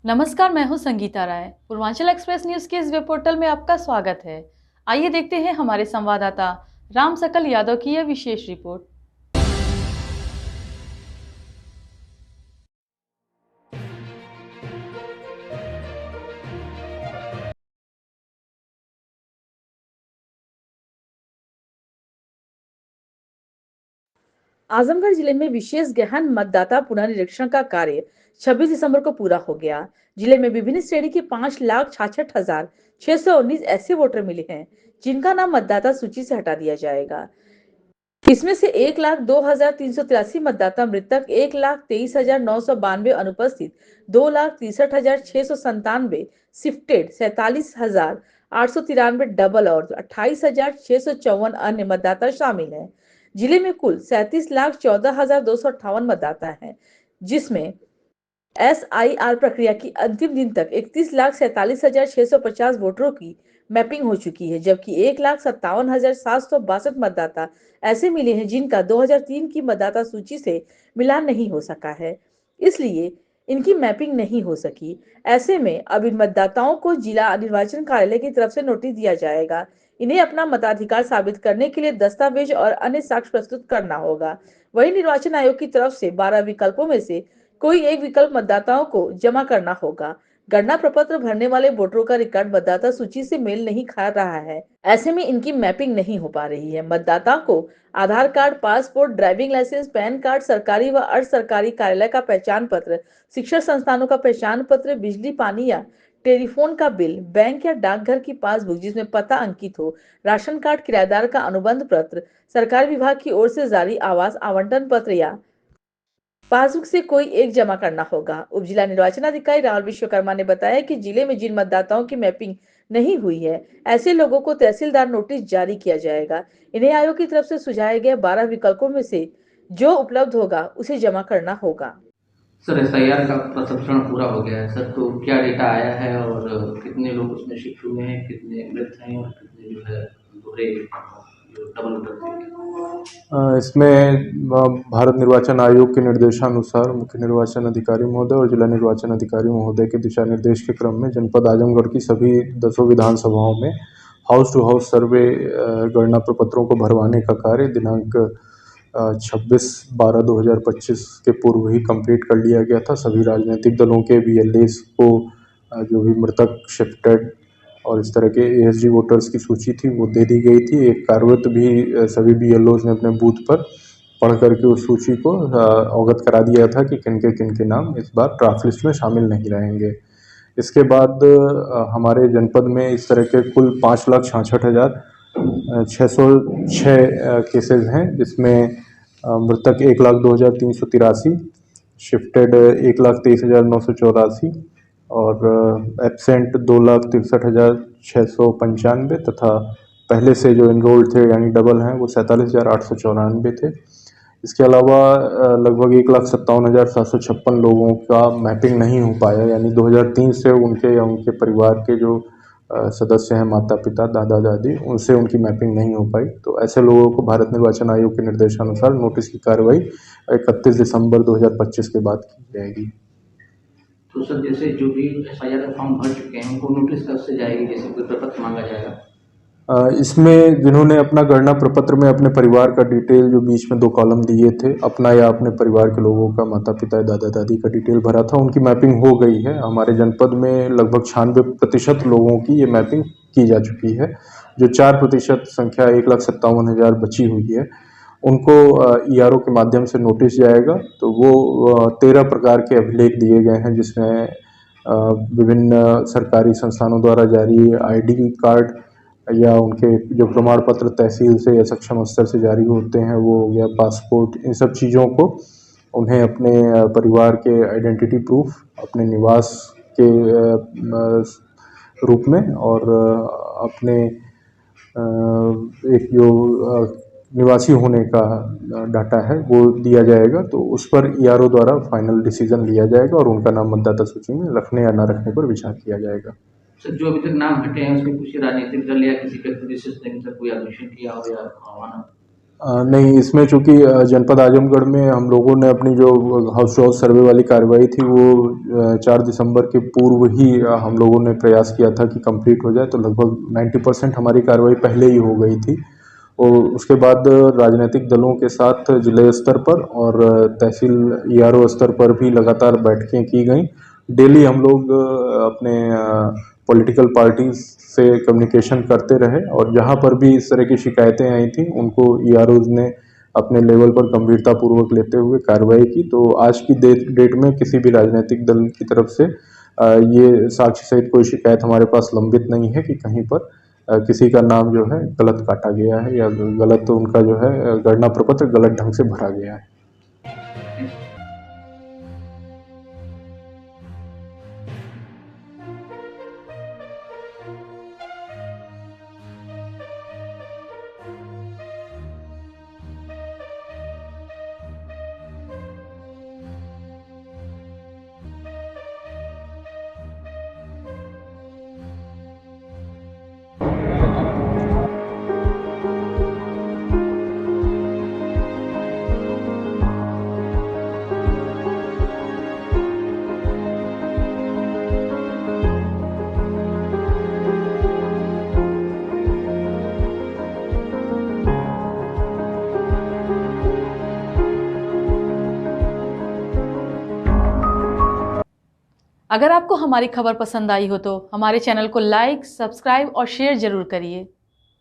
नमस्कार, मैं हूं संगीता राय। पूर्वांचल एक्सप्रेस न्यूज के इस वेब पोर्टल में आपका स्वागत है। आइए देखते हैं हमारे संवाददाता राम सकल यादव की यह विशेष रिपोर्ट। आजमगढ़ जिले में विशेष गहन मतदाता पुनरीक्षण का कार्य 26 दिसंबर को पूरा हो गया। जिले में विभिन्न श्रेणी के 5,66,619 ऐसे वोटर मिले हैं जिनका नाम मतदाता सूची से हटा दिया जाएगा। इसमें से 1,02,383 मतदाता मृतक, 1,23,992 अनुपस्थित, 2,63,697 शिफ्टेड, 47,893 डबल और 28,654 अन्य मतदाता शामिल हैं। जिले में कुल 37,14,258 मतदाता हैं, जिसमें SIR प्रक्रिया की अंतिम दिन तक 31,47,650 वोटरों की मैपिंग हो चुकी है, जबकि 1,57,762 मतदाता ऐसे मिले हैं जिनका 2003 की मतदाता सूची से मिलान नहीं हो सका है, इसलिए इनकी मैपिंग नहीं हो सकी। ऐसे में अब इन मतदाताओं को जिला निर्वाचन कार्यालय की तरफ से नोटिस दिया जाएगा। इन्हें अपना मताधिकार साबित करने के लिए दस्तावेज और अन्य साक्ष्य प्रस्तुत करना होगा। वहीं निर्वाचन आयोग की तरफ से 12 विकल्पों में से कोई एक विकल्प मतदाताओं को जमा करना होगा। गणना प्रपत्र भरने वाले वोटरों का रिकॉर्ड मतदाता सूची से मेल नहीं खा रहा है, ऐसे में इनकी मैपिंग नहीं हो पा रही है। मतदाता को Aadhaar card, passport, driving licence, PAN card, सरकारी व अर्ध सरकारी कार्यालय का पहचान पत्र, शिक्षण संस्थानों का पहचान पत्र, बिजली पानी या टेलीफोन का बिल, बैंक या डाकघर की पासबुक जिसमें पता अंकित हो, राशन कार्ड, किराएदार का अनुबंध पत्र, सरकारी विभाग की ओर से जारी आवास आवंटन पत्र या पासबुक से कोई एक जमा करना होगा। उप जिला निर्वाचन अधिकारी राहुल विश्वकर्मा ने बताया कि जिले में जिन मतदाताओं की मैपिंग नहीं हुई है, ऐसे लोगों को तहसीलदार नोटिस जारी किया जाएगा। इन्हें आयोग की तरफ से सुझाए गए 12 विकल्पों में से जो उपलब्ध होगा उसे जमा करना होगा। सर, SIR का प्रशिक्षण पूरा हो गया है सर, तो क्या डेटा आया है और कितने लोग उसमें शिफ्ट हुए हैं, कितने मृत हैं और कितने जो है दोहरे जो डबल वोटर थे? इसमें भारत निर्वाचन आयोग के निर्देशानुसार मुख्य निर्वाचन अधिकारी महोदय और जिला निर्वाचन अधिकारी महोदय के दिशा निर्देश के क्रम में जनपद आजमगढ़ की सभी 10 विधानसभाओं में हाउस टू हाउस सर्वे गणना प्रपत्रों को भरवाने का कार्य दिनांक 26/12/2025 के पूर्व ही कंप्लीट कर लिया गया था। सभी राजनीतिक दलों के VLAs को जो भी मृतक, शिफ्टेड और इस तरह के ASG वोटर्स की सूची थी वो दे दी गई थी। एक कार्रवाई भी सभी BLOs ने अपने बूथ पर पढ़ करके उस सूची को अवगत करा दिया था कि किन के नाम इस बार ड्राफ्ट लिस्ट में शामिल नहीं रहेंगे। इसके बाद हमारे जनपद में इस तरह के कुल 5,66,606 केसेस हैं, जिसमें मृतक 1,02,383, शिफ्टेड 1,23,984 और एब्सेंट 2,63,695 तथा पहले से जो इनरोल्ड थे यानी डबल हैं वो 47,894 थे। इसके अलावा लगभग 1,57,756 लोगों का मैपिंग नहीं हो पाया, यानी 2003 से उनके या उनके परिवार के जो सदस्य हैं, माता पिता, दादा दादी, उनसे उनकी मैपिंग नहीं हो पाई। तो ऐसे लोगों को भारत निर्वाचन आयोग के निर्देशानुसार नोटिस की कार्रवाई 31 दिसंबर 2025 के बाद की जाएगी। तो सर, जैसे जो भी SIR का फॉर्म भर चुके हैं उनको नोटिस कब से जाएगी, जैसे कोई प्रपत्र मांगा जाएगा? इसमें जिन्होंने अपना गणना प्रपत्र में अपने परिवार का डिटेल जो बीच में 2 कॉलम दिए थे, अपना या अपने परिवार के लोगों का, माता पिता, दादा दादी का डिटेल भरा था, उनकी मैपिंग हो गई है। हमारे जनपद में लगभग 96% लोगों की ये मैपिंग की जा चुकी है। जो 4% संख्या 1,57,000 बची हुई है, उनको ERO के माध्यम से नोटिस जाएगा। तो वो 13 प्रकार के अभिलेख दिए गए हैं, जिसमें विभिन्न सरकारी संस्थानों द्वारा जारी ID कार्ड या उनके जो प्रमाण पत्र तहसील से या सक्षम स्तर से जारी होते हैं वो हो गया, पासपोर्ट, इन सब चीज़ों को उन्हें अपने परिवार के आइडेंटिटी प्रूफ, अपने निवास के रूप में और अपने एक जो निवासी होने का डाटा है वो दिया जाएगा। तो उस पर ERO द्वारा फाइनल डिसीजन लिया जाएगा और उनका नाम मतदाता सूची में रखने या न रखने पर विचार किया जाएगा। सर, जो अभी तक नाम हटे हैं उसमें कुछ राजनीतिक दल या किसी व्यक्ति विशेष ने सर कोई ऑब्जेक्शन किया हो या माना? नहीं, इसमें चूंकि जनपद आजमगढ़ में हम लोगों ने अपनी जो हाउस टू हाउस सर्वे वाली कार्रवाई थी वो 4 दिसंबर के पूर्व ही हम लोगों ने प्रयास किया था कि कंप्लीट हो जाए, तो लगभग 90% हमारी कार्रवाई पहले ही हो गई थी। और उसके बाद राजनीतिक दलों के साथ जिले स्तर पर और तहसील ERO स्तर पर भी लगातार बैठकें की गई। डेली हम लोग अपने पॉलिटिकल पार्टीज से कम्युनिकेशन करते रहे और जहां पर भी इस तरह की शिकायतें आई थी उनको EROs ने अपने लेवल पर गंभीरतापूर्वक लेते हुए कार्रवाई की। तो आज की डेट में किसी भी राजनीतिक दल की तरफ से ये साक्ष्य सहित कोई शिकायत हमारे पास लंबित नहीं है कि कहीं पर किसी का नाम जो है गलत काटा गया है या गलत उनका जो है गणना प्रपत्र गलत ढंग से भरा गया है। अगर आपको हमारी खबर पसंद आई हो तो हमारे चैनल को लाइक, सब्सक्राइब और शेयर जरूर करिए।